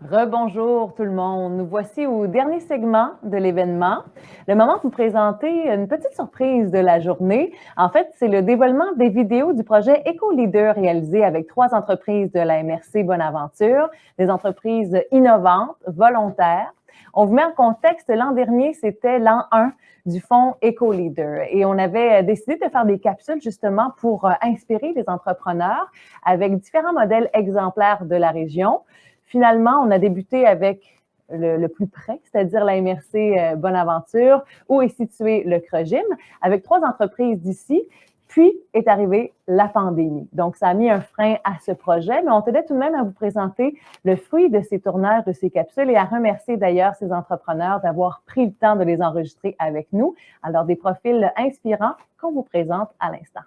Rebonjour tout le monde. Nous voici au dernier segment de l'événement. Le moment de vous présenter une petite surprise de la journée. En fait, c'est le dévoilement des vidéos du projet Éco-Leader réalisé avec 3 entreprises de la MRC Bonaventure, des entreprises innovantes, volontaires. On vous met en contexte, l'an dernier, c'était l'an 1 du fonds Éco-Leader et on avait décidé de faire des capsules justement pour inspirer les entrepreneurs avec différents modèles exemplaires de la région. Finalement, on a débuté avec le plus près, c'est-à-dire la MRC Bonaventure, où est situé le CROGIM, avec 3 entreprises d'ici. Puis est arrivée la pandémie. Donc, ça a mis un frein à ce projet, mais on tenait tout de même à vous présenter le fruit de ces tournages, de ces capsules et à remercier d'ailleurs ces entrepreneurs d'avoir pris le temps de les enregistrer avec nous. Alors, des profils inspirants qu'on vous présente à l'instant.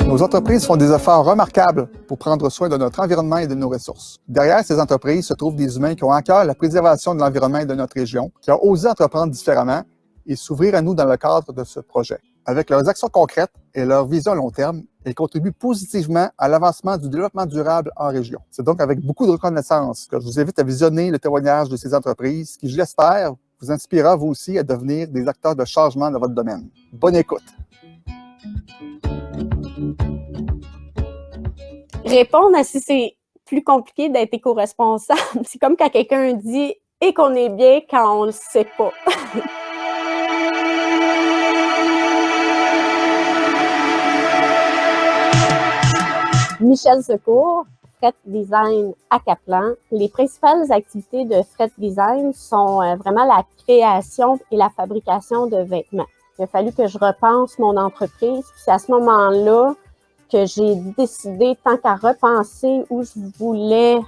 Nos entreprises font des efforts remarquables pour prendre soin de notre environnement et de nos ressources. Derrière ces entreprises se trouvent des humains qui ont à cœur la préservation de l'environnement et de notre région, qui ont osé entreprendre différemment et s'ouvrir à nous dans le cadre de ce projet. Avec leurs actions concrètes et leur vision à long terme, ils contribuent positivement à l'avancement du développement durable en région. C'est donc avec beaucoup de reconnaissance que je vous invite à visionner le témoignage de ces entreprises qui, je l'espère, vous inspirera vous aussi à devenir des acteurs de changement dans votre domaine. Bonne écoute! Répondre à si c'est plus compliqué d'être éco-responsable, c'est comme quand quelqu'un dit « et qu'on est bien quand on le sait pas ». Michel Secours, Fret Design à Caplan. Les principales activités de Fret Design sont vraiment la création et la fabrication de vêtements. Il a fallu que je repense mon entreprise. C'est à ce moment-là que j'ai décidé, tant qu'à repenser où je voulais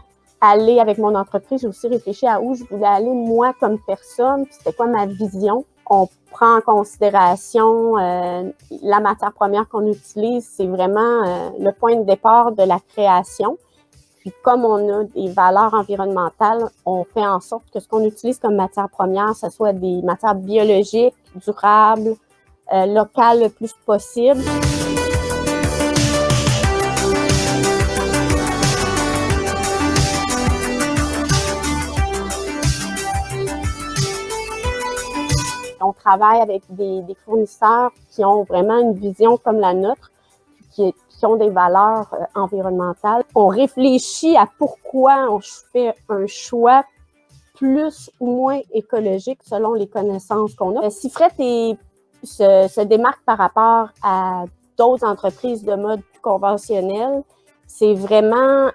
aller avec mon entreprise, j'ai aussi réfléchi à où je voulais aller moi comme personne, puis c'était quoi ma vision. On prend en considération la matière première qu'on utilise, c'est vraiment le point de départ de la création. Puis comme on a des valeurs environnementales, on fait en sorte que ce qu'on utilise comme matière première, ce soit des matières biologiques, durables, locales le plus possible. On travaille avec des fournisseurs qui ont vraiment une vision comme la nôtre, qui ont des valeurs environnementales. On réfléchit à pourquoi on fait un choix plus ou moins écologique selon les connaissances qu'on a. Si Fret se démarque par rapport à d'autres entreprises de mode plus conventionnelles, c'est vraiment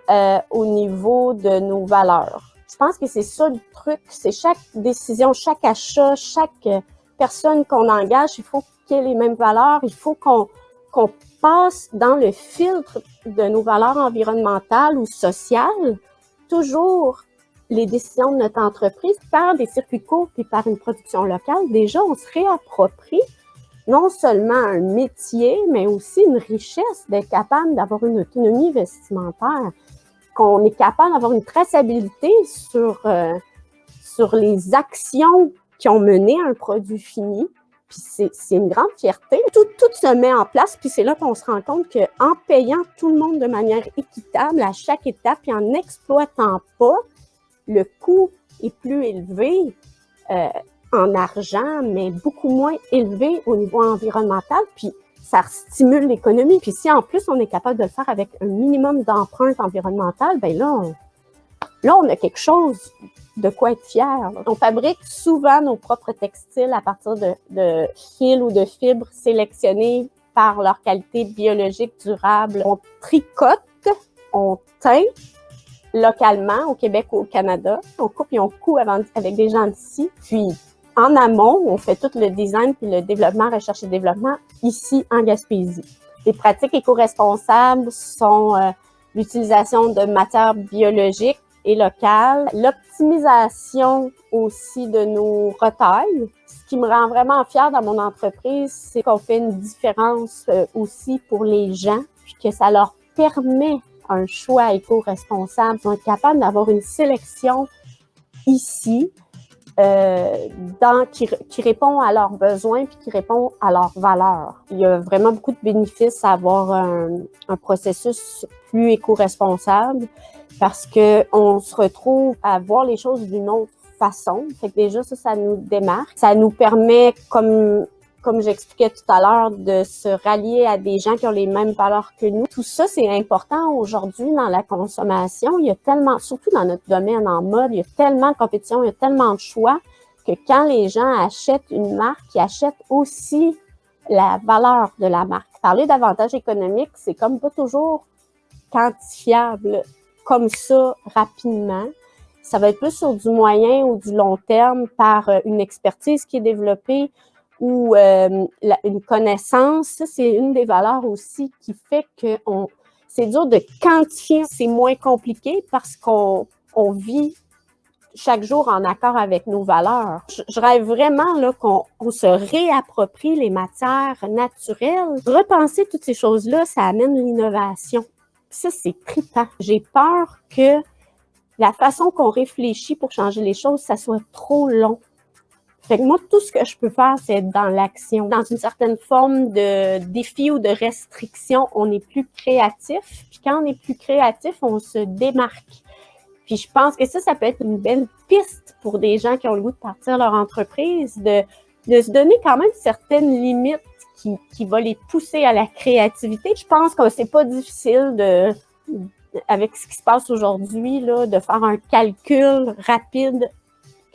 au niveau de nos valeurs. Je pense que c'est ça le truc, c'est chaque décision, chaque achat, chaque personne qu'on engage, il faut qu'il y ait les mêmes valeurs, il faut qu'on passe dans le filtre de nos valeurs environnementales ou sociales, toujours les décisions de notre entreprise par des circuits courts puis par une production locale. Déjà, on se réapproprie non seulement un métier, mais aussi une richesse d'être capable d'avoir une autonomie vestimentaire, qu'on est capable d'avoir une traçabilité sur les actions qui ont mené à un produit fini. Puis c'est une grande fierté. Tout se met en place, puis c'est là qu'on se rend compte qu'en payant tout le monde de manière équitable à chaque étape et en n'exploitant pas, le coût est plus élevé en argent, mais beaucoup moins élevé au niveau environnemental, puis ça stimule l'économie. Puis si en plus on est capable de le faire avec un minimum d'empreinte environnementale, ben là, on a quelque chose de quoi être fier. On fabrique souvent nos propres textiles à partir de fils ou de fibres sélectionnés par leur qualité biologique durable. On tricote, on teint localement au Québec ou au Canada. On coupe et on coud avec des gens d'ici. Puis en amont, on fait tout le design puis le développement, recherche et développement ici en Gaspésie. Les pratiques éco-responsables sont l'utilisation de matières biologiques et locales, l'optimisation aussi de nos retailles. Ce qui me rend vraiment fière dans mon entreprise, c'est qu'on fait une différence aussi pour les gens, puis que ça leur permet un choix éco-responsable. Ils vont être capables d'avoir une sélection ici qui répond à leurs besoins puis qui répond à leurs valeurs. Il y a vraiment beaucoup de bénéfices à avoir un processus plus éco-responsable parce qu'on se retrouve à voir les choses d'une autre façon. Fait que déjà, ça nous démarque. Ça nous permet, comme j'expliquais tout à l'heure, de se rallier à des gens qui ont les mêmes valeurs que nous. Tout ça, c'est important aujourd'hui dans la consommation. Il y a tellement, surtout dans notre domaine en mode, il y a tellement de compétition, il y a tellement de choix que quand les gens achètent une marque, ils achètent aussi la valeur de la marque. Parler d'avantages économiques, c'est comme pas toujours quantifiable comme ça rapidement. Ça va être plus sur du moyen ou du long terme par une expertise qui est développée ou une connaissance. Ça, c'est une des valeurs aussi qui fait que c'est dur de quantifier. C'est moins compliqué parce qu'on vit chaque jour en accord avec nos valeurs. Je rêve vraiment là qu'on se réapproprie les matières naturelles. Repenser toutes ces choses-là, ça amène l'innovation. Ça, c'est trippant. J'ai peur que la façon qu'on réfléchit pour changer les choses, ça soit trop long. Fait que moi, tout ce que je peux faire, c'est être dans l'action. Dans une certaine forme de défi ou de restriction, on est plus créatif. Puis quand on est plus créatif, on se démarque. Puis je pense que ça peut être une belle piste pour des gens qui ont le goût de partir leur entreprise, de se donner quand même certaines limites qui va les pousser à la créativité. Je pense que c'est pas difficile avec ce qui se passe aujourd'hui, là, de faire un calcul rapide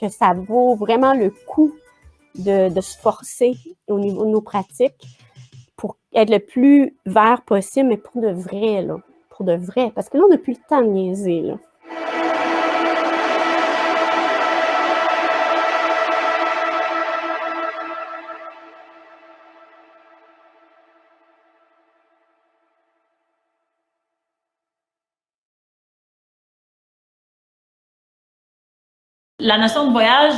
que ça vaut vraiment le coup de se forcer au niveau de nos pratiques pour être le plus vert possible, mais pour de vrai, là. Pour de vrai. Parce que là, on n'a plus le temps de niaiser, là. La notion de voyage,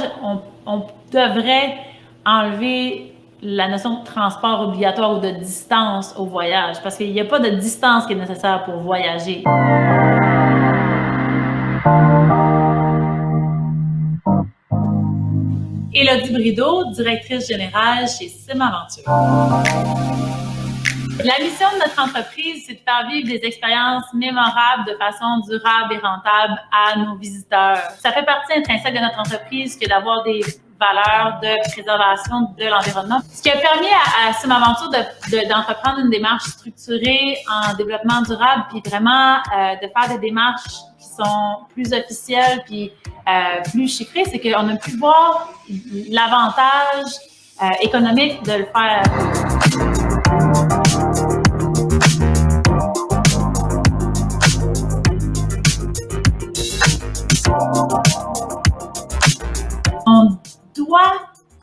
on devrait enlever la notion de transport obligatoire ou de distance au voyage, parce qu'il n'y a pas de distance qui est nécessaire pour voyager. Élodie Brideau, directrice générale chez Sim Aventure. La mission de notre entreprise, c'est de faire vivre des expériences mémorables de façon durable et rentable à nos visiteurs. Ça fait partie intrinsèque de notre entreprise que d'avoir des valeurs de préservation de l'environnement. Ce qui a permis à Sim Aventure d'entreprendre une démarche structurée en développement durable, puis vraiment de faire des démarches qui sont plus officielles puis plus chiffrées, c'est qu'on a pu voir l'avantage économique de le faire. On doit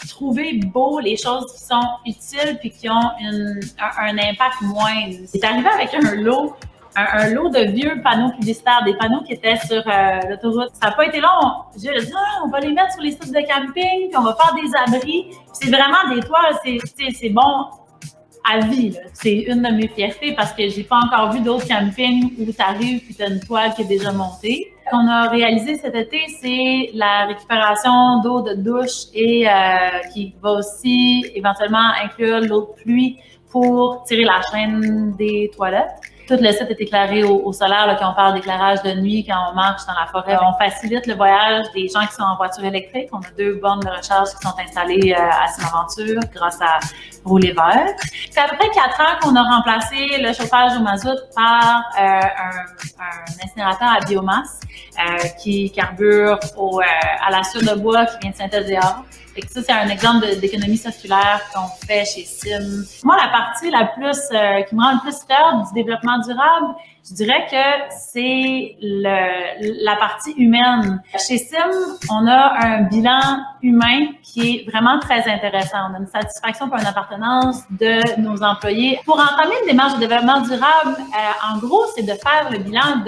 trouver beau les choses qui sont utiles puis qui ont un impact moindre. C'est arrivé avec un lot de vieux panneaux publicitaires, des panneaux qui étaient sur l'autoroute. Ça n'a pas été long. J'ai dit, on va les mettre sur les sites de camping puis on va faire des abris. Puis c'est vraiment des toiles, c'est bon à vie, là. C'est une de mes fiertés parce que j'ai pas encore vu d'autres campings où tu arrives puis tu as une toile qui est déjà montée. Ce qu'on a réalisé cet été, c'est la récupération d'eau de douche et qui va aussi éventuellement inclure l'eau de pluie pour tirer la chaîne des toilettes. Tout le site est éclairé au solaire, là, quand on parle d'éclairage de nuit, quand on marche dans la forêt. On facilite le voyage des gens qui sont en voiture électrique. On a 2 bornes de recharge qui sont installées à Sim Aventure grâce à Rouler Vert. C'est à peu près 4 ans qu'on a remplacé le chauffage au mazout par un incinérateur à biomasse qui carbure à la sueur de bois qui vient de Saint-Édéard. Fait que ça, c'est un exemple d'économie circulaire qu'on fait chez Sim. Moi, la partie qui me rend le plus fière du développement durable, je dirais que c'est la partie humaine. Chez Sim, on a un bilan humain qui est vraiment très intéressant. On a une satisfaction pour une appartenance de nos employés. Pour entamer une démarche de développement durable, en gros, c'est de faire le bilan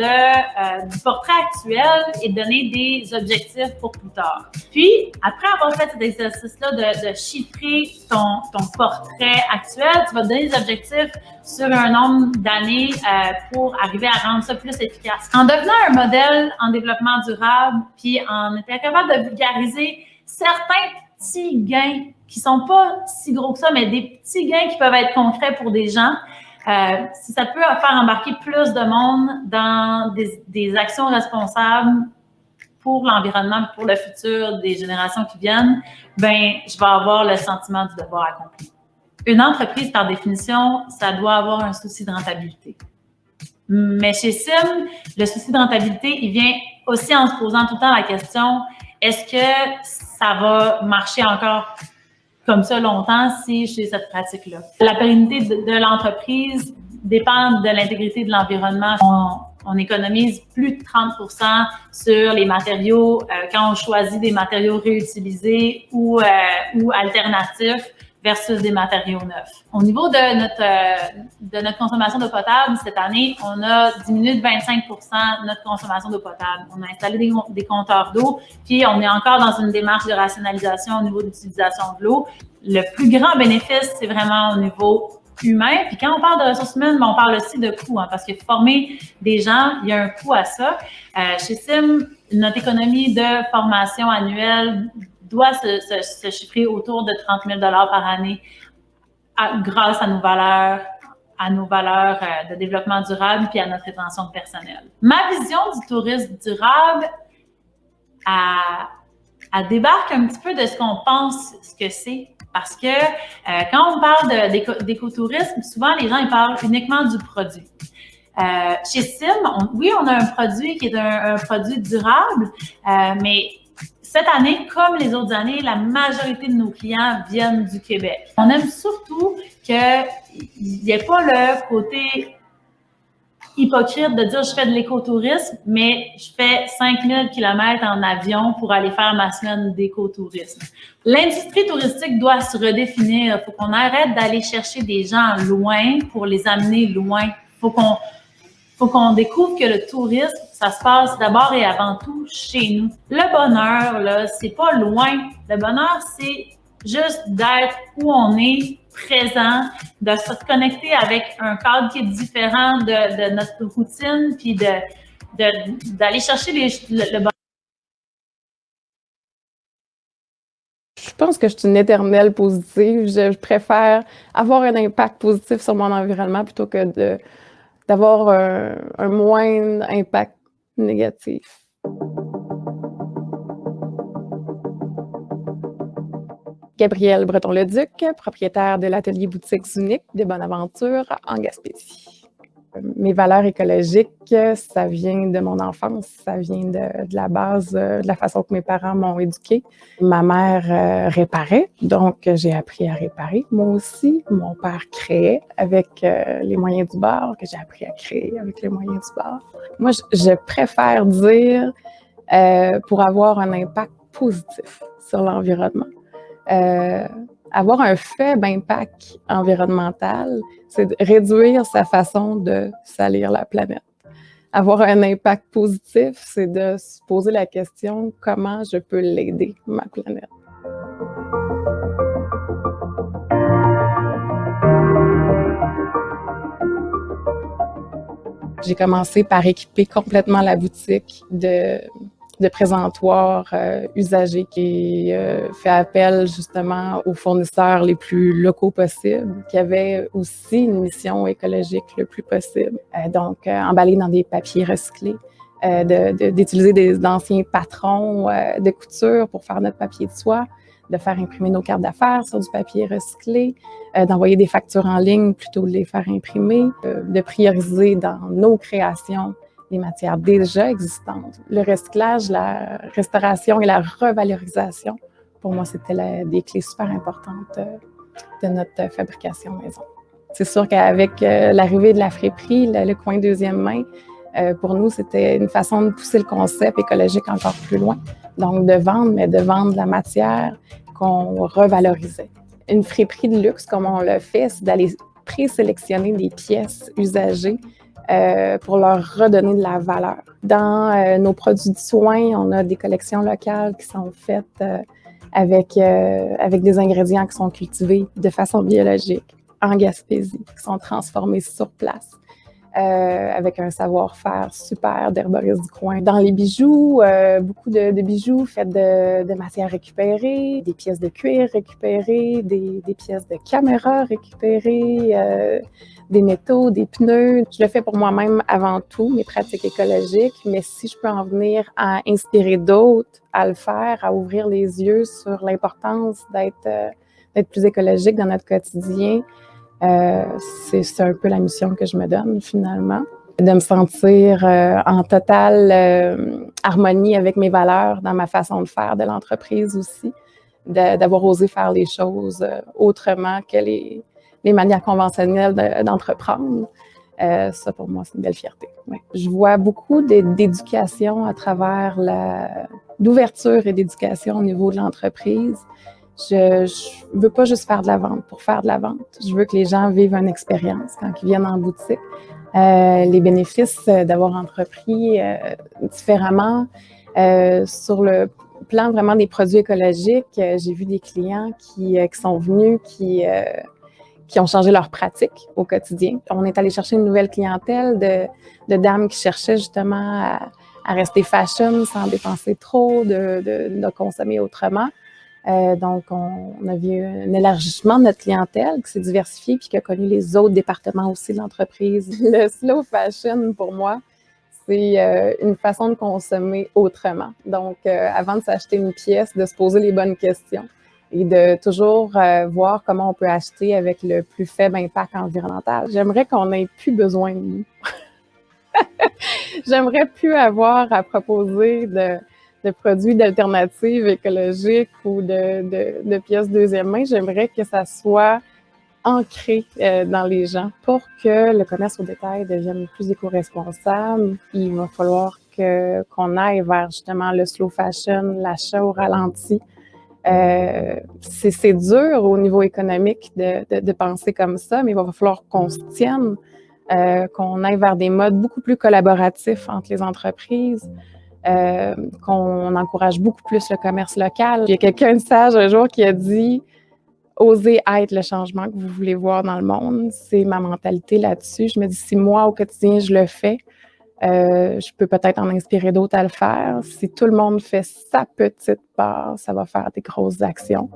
du portrait actuel et de donner des objectifs pour plus tard. Puis, après avoir fait cet exercice-là de chiffrer ton portrait actuel, tu vas te donner des objectifs sur un nombre d'années pour arriver à rendre ça plus efficace. En devenant un modèle en développement durable, puis en étant capable de vulgariser certains petits gains qui sont pas si gros que ça, mais des petits gains qui peuvent être concrets pour des gens, si ça peut faire embarquer plus de monde dans des actions responsables pour l'environnement, pour le futur des générations qui viennent, ben je vais avoir le sentiment du devoir accompli. Une entreprise, par définition, ça doit avoir un souci de rentabilité. Mais chez Sim, le souci de rentabilité, il vient aussi en se posant tout le temps la question, est-ce que ça va marcher encore comme ça longtemps si je fais cette pratique-là? La pérennité de l'entreprise dépend de l'intégrité de l'environnement. On économise plus de 30% sur les matériaux quand on choisit des matériaux réutilisés ou alternatifs versus des matériaux neufs. Au niveau de notre consommation d'eau potable, cette année, on a diminué de 25% notre consommation d'eau potable. On a installé des compteurs d'eau, puis on est encore dans une démarche de rationalisation au niveau de l'utilisation de l'eau. Le plus grand bénéfice, c'est vraiment au niveau humain. Puis quand on parle de ressources humaines, on parle aussi de coût, parce que former des gens, il y a un coût à ça. Chez Sim, notre économie de formation annuelle doit se chiffrer autour de 30 000 $ par année grâce à nos valeurs de développement durable puis à notre rétention de personnel. Ma vision du tourisme durable, elle débarque un petit peu de ce qu'on pense ce que c'est. Parce que quand on parle d'écotourisme, souvent les gens ils parlent uniquement du produit. Chez Sim, on a un produit qui est un produit durable, mais cette année, comme les autres années, la majorité de nos clients viennent du Québec. On aime surtout qu'il n'y ait pas le côté hypocrite de dire je fais de l'écotourisme, mais je fais 5000 km en avion pour aller faire ma semaine d'écotourisme. L'industrie touristique doit se redéfinir. Il faut qu'on arrête d'aller chercher des gens loin pour les amener loin. Il faut qu'on découvre que le tourisme, ça se passe d'abord et avant tout chez nous. Le bonheur, là, c'est pas loin. Le bonheur, c'est juste d'être où on est, présent, de se connecter avec un cadre qui est différent de notre routine, puis d'aller chercher le bonheur. Je pense que je suis une éternelle positive. Je préfère avoir un impact positif sur mon environnement plutôt que d'avoir un moindre impact négatif. Gabrielle Breton-Leduc, propriétaire de l'atelier boutique Unique de Bonaventure en Gaspésie. Mes valeurs écologiques, ça vient de mon enfance, ça vient de la base, de la façon que mes parents m'ont éduquée. Ma mère réparait, donc j'ai appris à réparer. Moi aussi, mon père créait avec les moyens du bord, que j'ai appris à créer avec les moyens du bord. Moi, je préfère dire pour avoir un impact positif sur l'environnement. Avoir un faible impact environnemental, c'est de réduire sa façon de salir la planète. Avoir un impact positif, c'est de se poser la question comment je peux l'aider, ma planète. J'ai commencé par équiper complètement la boutique de présentoirs usagés qui fait appel justement aux fournisseurs les plus locaux possibles, qui avaient aussi une mission écologique le plus possible. Donc, emballer dans des papiers recyclés, d'utiliser d'anciens patrons de couture pour faire notre papier de soie, de faire imprimer nos cartes d'affaires sur du papier recyclé, d'envoyer des factures en ligne plutôt que de les faire imprimer, de prioriser dans nos créations les matières déjà existantes. Le recyclage, la restauration et la revalorisation, pour moi, c'était des clés super importantes de notre fabrication maison. C'est sûr qu'avec l'arrivée de la friperie, le coin deuxième main, pour nous, c'était une façon de pousser le concept écologique encore plus loin. Donc, de vendre, mais de vendre de la matière qu'on revalorisait. Une friperie de luxe, comme on le fait, c'est d'aller présélectionner des pièces usagées pour leur redonner de la valeur. Dans nos produits de soins, on a des collections locales qui sont faites avec des ingrédients qui sont cultivés de façon biologique en Gaspésie, qui sont transformés sur place. avec un savoir-faire super d'herboriste du coin. Dans les bijoux, beaucoup de bijoux faits de matières récupérées, des pièces de cuir récupérées, des pièces de caméra récupérées, des métaux, des pneus. Je le fais pour moi-même avant tout, mes pratiques écologiques, mais si je peux en venir à inspirer d'autres à le faire, à ouvrir les yeux sur l'importance d'être plus écologique dans notre quotidien, c'est un peu la mission que je me donne finalement, de me sentir en totale harmonie avec mes valeurs dans ma façon de faire de l'entreprise aussi, d'avoir osé faire les choses autrement que les manières conventionnelles d'entreprendre. Ça, pour moi, c'est une belle fierté. Ouais. Je vois beaucoup d'éducation à travers d'ouverture et d'éducation au niveau de l'entreprise. Je veux pas juste faire de la vente pour faire de la vente. Je veux que les gens vivent une expérience quand ils viennent en boutique. Les bénéfices d'avoir entrepris différemment. Sur le plan vraiment des produits écologiques, j'ai vu des clients qui sont venus, qui ont changé leur pratique au quotidien. On est allé chercher une nouvelle clientèle de dames qui cherchaient justement à rester fashion sans dépenser trop, de consommer autrement. Donc, on a vu un élargissement de notre clientèle qui s'est diversifiée puis qui a connu les autres départements aussi de l'entreprise. Le slow fashion, pour moi, c'est une façon de consommer autrement. Donc, avant de s'acheter une pièce, de se poser les bonnes questions et de toujours voir comment on peut acheter avec le plus faible impact environnemental. J'aimerais qu'on n'ait plus besoin de nous. J'aimerais plus avoir à proposer de produits d'alternatives écologiques ou de pièces deuxième main. J'aimerais que ça soit ancré dans les gens pour que le commerce au détail devienne plus éco-responsable. Il va falloir qu'on aille vers justement le slow fashion, l'achat au ralenti. C'est dur au niveau économique de penser comme ça, mais il va falloir qu'on se tienne, qu'on aille vers des modes beaucoup plus collaboratifs entre les entreprises. Qu'on encourage beaucoup plus le commerce local. Il y a quelqu'un de sage un jour qui a dit « Osez être le changement que vous voulez voir dans le monde ». C'est ma mentalité là-dessus. Je me dis, si moi, au quotidien, je le fais, je peux peut-être en inspirer d'autres à le faire. Si tout le monde fait sa petite part, ça va faire des grosses actions.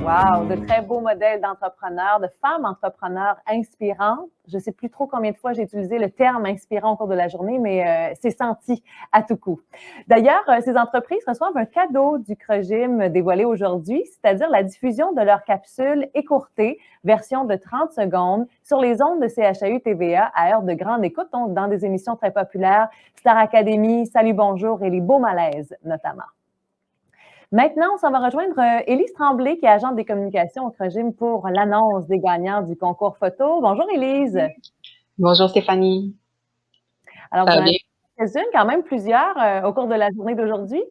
Wow, de très beaux modèles d'entrepreneurs, de femmes entrepreneurs inspirantes. Je ne sais plus trop combien de fois j'ai utilisé le terme inspirant au cours de la journée, mais c'est senti à tout coup. D'ailleurs, ces entreprises reçoivent un cadeau du CROGIM dévoilé aujourd'hui, c'est-à-dire la diffusion de leur capsule écourtée, version de 30 secondes, sur les ondes de CHAU TVA à heure de grande écoute, donc dans des émissions très populaires, Star Academy, Salut Bonjour et Les Beaux Malaises notamment. Maintenant, on s'en va rejoindre Élise Tremblay, qui est agente des communications au CROGIM pour l'annonce des gagnants du concours photo. Bonjour Élise. Bonjour Stéphanie. Alors, vous en avez quelques-unes, quand même plusieurs au cours de la journée d'aujourd'hui.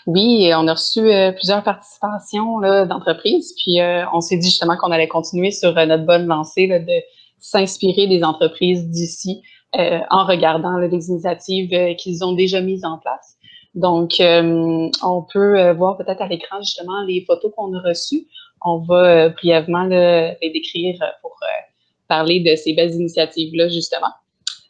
Oui, on a reçu plusieurs participations d'entreprises, puis on s'est dit justement qu'on allait continuer sur notre bonne lancée là, de s'inspirer des entreprises d'ici en regardant les initiatives qu'ils ont déjà mises en place. Donc, on peut voir peut-être à l'écran justement les photos qu'on a reçues. On va brièvement les décrire pour parler de ces belles initiatives-là, justement.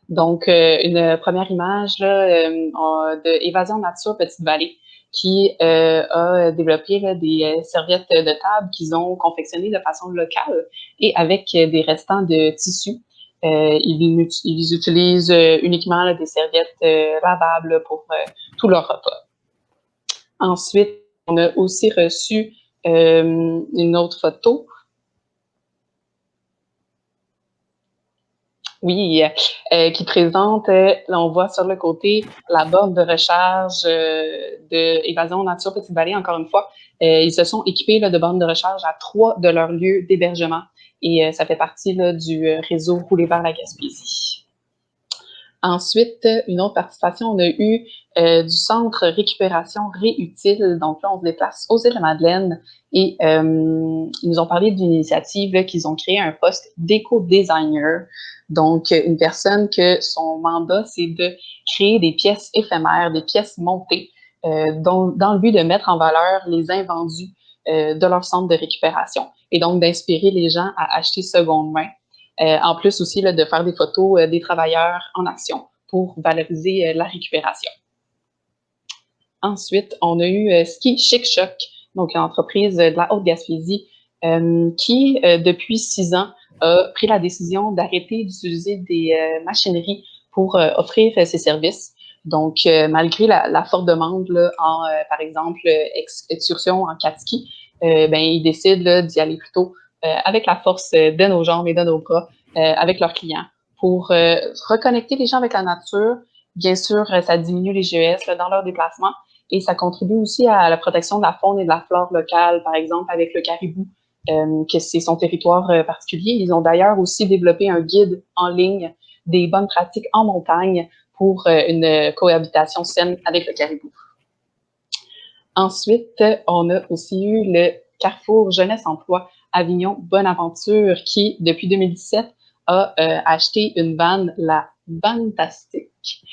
Donc, une première image là, de Évasion Nature Petite-Vallée qui a développé là, des serviettes de table qu'ils ont confectionnées de façon locale et avec des restants de tissu. Ils utilisent uniquement là, des serviettes lavables pour tout leur repas. Ensuite, on a aussi reçu une autre photo. Oui, qui présente, là, on voit sur le côté la borne de recharge de Évasion Nature Petite-Vallée, encore une fois. Ils se sont équipés là, de bornes de recharge à 3 de leurs lieux d'hébergement et ça fait partie là, du réseau Rouler vers la Gaspésie. Ensuite, une autre participation, on a eu du centre récupération réutile. Donc là, on se déplace aux Îles-de-la-Madeleine et ils nous ont parlé d'une initiative qu'ils ont créé un poste d'éco-designer. Donc, une personne que son mandat, c'est de créer des pièces éphémères, des pièces montées, dans le but de mettre en valeur les invendus de leur centre de récupération et donc d'inspirer les gens à acheter seconde main. En plus aussi là, de faire des photos des travailleurs en action pour valoriser la récupération. Ensuite, on a eu Ski Chic Choc, donc l'entreprise de la Haute-Gaspésie, qui, depuis 6 ans, a pris la décision d'arrêter d'utiliser des machineries pour offrir ses services. Donc, malgré la forte demande là, en, par exemple, excursion en cat-ski, ben, ils décident d'y aller plutôt avec la force de nos jambes et de nos bras avec leurs clients pour reconnecter les gens avec la nature. Bien sûr, ça diminue les GES là, dans leur déplacement et ça contribue aussi à la protection de la faune et de la flore locale, par exemple avec le caribou, que c'est son territoire particulier. Ils ont d'ailleurs aussi développé un guide en ligne des bonnes pratiques en montagne pour une cohabitation saine avec le caribou. Ensuite, on a aussi eu le Carrefour Jeunesse Emploi Avignon Bonaventure qui, depuis 2017, a acheté une van, la Vantastique,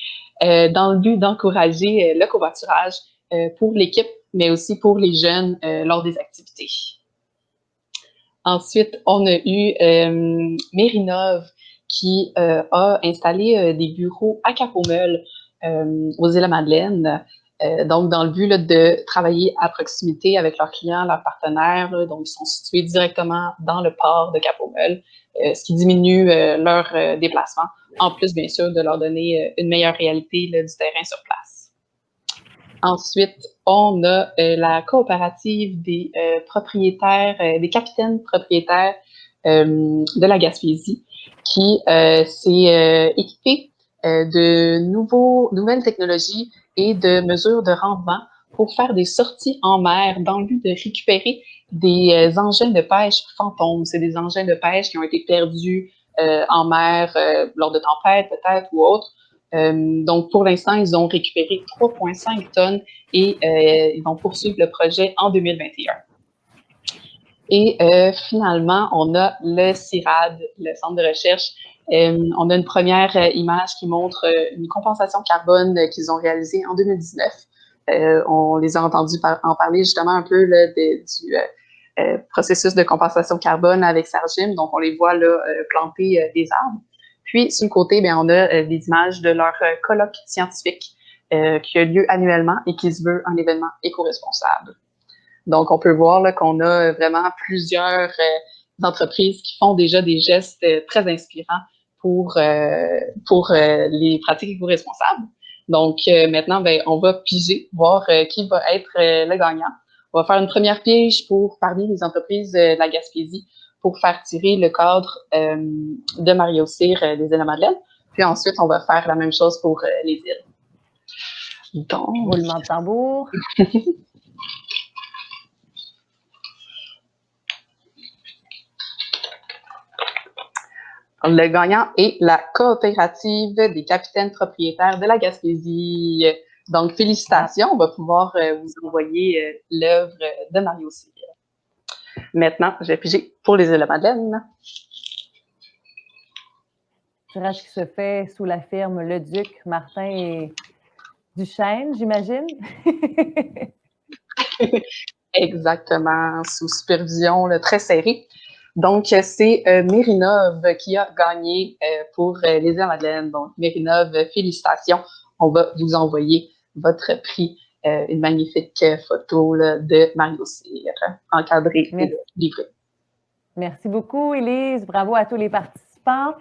dans le but d'encourager le covoiturage pour l'équipe, mais aussi pour les jeunes lors des activités. Ensuite, on a eu Mérinov qui a installé des bureaux à Cap-aux-Meules aux Îles-de-la-Madeleine. Donc, dans le but là, de travailler à proximité avec leurs clients, leurs partenaires. Là, donc, ils sont situés directement dans le port de Cap-aux-Meules, ce qui diminue leur déplacement, en plus, bien sûr, de leur donner une meilleure réalité là, du terrain sur place. Ensuite, on a la coopérative des propriétaires, des capitaines propriétaires de la Gaspésie, qui s'est équipée de nouvelles technologies et de mesures de rendement pour faire des sorties en mer dans le but de récupérer des engins de pêche fantômes. C'est des engins de pêche qui ont été perdus en mer lors de tempêtes peut-être ou autres. Donc, pour l'instant, ils ont récupéré 3,5 tonnes et ils vont poursuivre le projet en 2021. Et finalement, on a le CIRAD, le centre de recherche. On a une première image qui montre une compensation carbone qu'ils ont réalisée en 2019. On les a entendus en parler justement un peu là, du processus de compensation carbone avec Sargim. Donc, on les voit là, planter des arbres. Puis, sur le côté, bien, on a des images de leur colloque scientifique qui a lieu annuellement et qui se veut un événement éco-responsable. Donc, on peut voir là, qu'on a vraiment plusieurs entreprises qui font déjà des gestes très inspirants pour les pratiques éco-responsables. Donc, maintenant, ben, on va piger, voir qui va être le gagnant. On va faire une première pige pour parmi les entreprises de la Gaspésie pour faire tirer le cadre de Mario Cyr des Îles-de-la-Madeleine. Puis ensuite, on va faire la même chose pour les îles. Donc... Roulement de tambour. Le gagnant est la coopérative des capitaines propriétaires de la Gaspésie. Donc, félicitations, on va pouvoir vous envoyer l'œuvre de Mario Cyr. Maintenant, je vais piger pour les Îles-de-la-Madeleine. Tirage qui se fait sous la firme Le Duc, Martin et Duchesne, j'imagine. Exactement, sous supervision là, très serrée. Donc, c'est Mérinov qui a gagné pour les Îles-de-la-Madeleine. Donc, Mérinov, félicitations. On va vous envoyer votre prix, une magnifique photo là, de Mario Cyr, encadrée et livrée. Merci beaucoup, Élise. Bravo à tous les participants.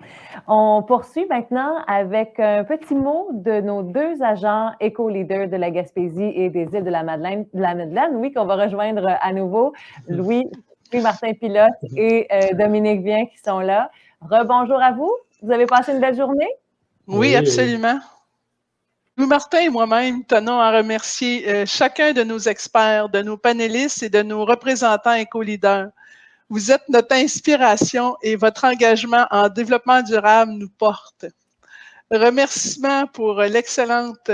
On poursuit maintenant avec un petit mot de nos deux agents éco-leaders de la Gaspésie et des îles de la Madeleine, oui, qu'on va rejoindre à nouveau, Louis-Martin Pilote et Dominique Vien qui sont là. Rebonjour à vous. Vous avez passé une belle journée? Oui, absolument. Louis-Martin et moi-même tenons à remercier chacun de nos experts, de nos panélistes et de nos représentants éco-leaders. Vous êtes notre inspiration et votre engagement en développement durable nous porte. Remerciements pour l'excellente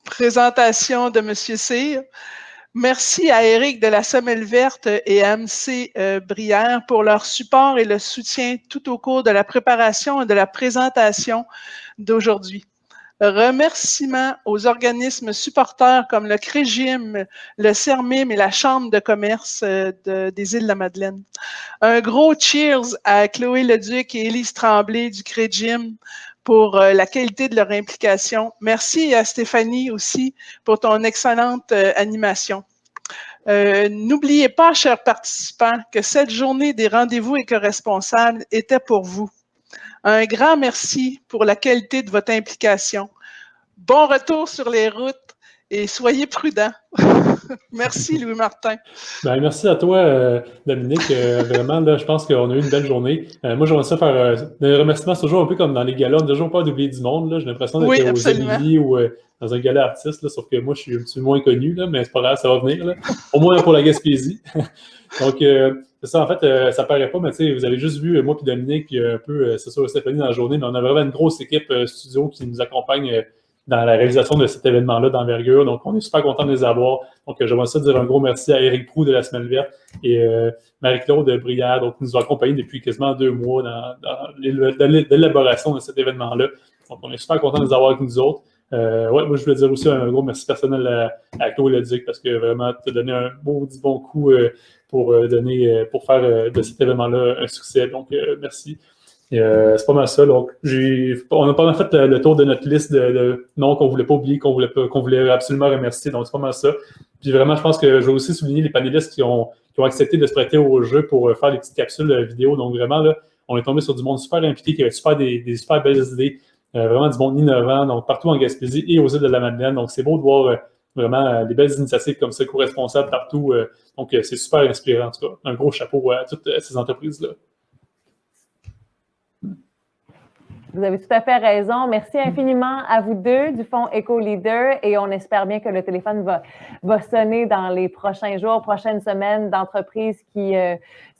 présentation de M. Cyr. Merci à Éric de la Semelle Verte et à MC Brière pour leur support et le soutien tout au cours de la préparation et de la présentation d'aujourd'hui. Remerciements aux organismes supporters comme le CREGIM, le CERMIM et la Chambre de commerce des Îles-de-la-Madeleine. Un gros cheers à Chloé Leduc et Élise Tremblay du CREGIM pour la qualité de leur implication. Merci à Stéphanie aussi pour ton excellente animation. N'oubliez pas, chers participants, que cette journée des rendez-vous éco-responsables était pour vous. Un grand merci pour la qualité de votre implication. Bon retour sur les routes et soyez prudents. Merci, Louis-Martin. Ben, merci à toi, Dominique. Vraiment, là, je pense qu'on a eu une belle journée. Moi, j'aimerais ça faire des remerciements, c'est toujours un peu comme dans les galas. On n'a toujours pas d'oublier du monde. Là. J'ai l'impression d'être aux Oliviers ou dans un gala artiste, là, sauf que moi, je suis un petit peu moins connu, là, mais c'est pas grave, ça va venir. Là. Au moins pour la Gaspésie. Donc, c'est ça, en fait, ça paraît pas, mais tu sais, vous avez juste vu moi puis Dominique, puis un peu, c'est sûr, Stéphanie dans la journée, mais on a vraiment une grosse équipe studio qui nous accompagne dans la réalisation de cet événement-là d'envergure. Donc, on est super content de les avoir. Donc, j'aimerais ça dire un gros merci à Éric Proulx de la Semelle Verte et Marie-Claude Brière, donc, qui nous ont accompagnés depuis quasiment 2 mois dans l'élaboration de cet événement-là. Donc, on est super content de les avoir avec nous autres. Ouais, moi, je voulais dire aussi un gros merci personnel à Chloé Leduc parce que vraiment, tu as donné un bon coup pour faire de cet événement-là un succès. Donc, merci. C'est pas mal ça. Donc, on a pas mal fait le tour de notre liste de noms qu'on voulait pas oublier, qu'on voulait absolument remercier. Donc, c'est pas mal ça. Puis vraiment, je pense que je vais aussi souligner les panélistes qui ont accepté de se prêter au jeu pour faire des petites capsules vidéo. Donc, vraiment, là, on est tombé sur du monde super impliqué qui avait des super belles idées. Vraiment du monde innovant, donc partout en Gaspésie et aux îles de la Madeleine. Donc, c'est beau de voir vraiment des belles initiatives comme ça, co-responsables partout. Donc, c'est super inspirant, en tout cas. Un gros chapeau à toutes ces entreprises-là. Vous avez tout à fait raison. Merci infiniment à vous deux du Fonds Éco-Leader et on espère bien que le téléphone va sonner dans les prochains jours, prochaines semaines d'entreprises qui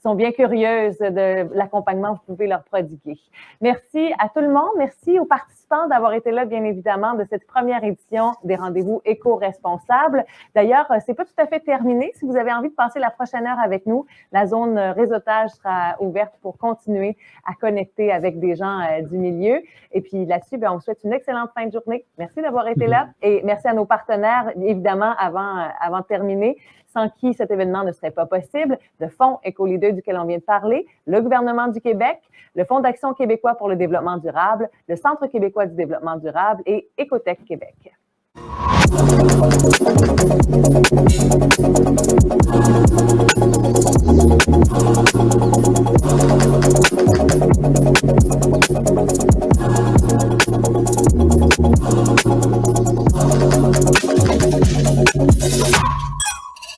sont bien curieuses de l'accompagnement que vous pouvez leur prodiguer. Merci à tout le monde. Merci aux participants d'avoir été là, bien évidemment, de cette première édition des rendez-vous éco-responsables. D'ailleurs, c'est pas tout à fait terminé. Si vous avez envie de passer la prochaine heure avec nous, la zone réseautage sera ouverte pour continuer à connecter avec des gens du milieu. Et puis là-dessus, on vous souhaite une excellente fin de journée. Merci d'avoir été là et merci à nos partenaires, évidemment, avant de terminer, sans qui cet événement ne serait pas possible, le Fonds Éco-Leader duquel on vient de parler, le gouvernement du Québec, le Fonds d'action québécois pour le développement durable, le Centre québécois du développement durable et Écotech Québec.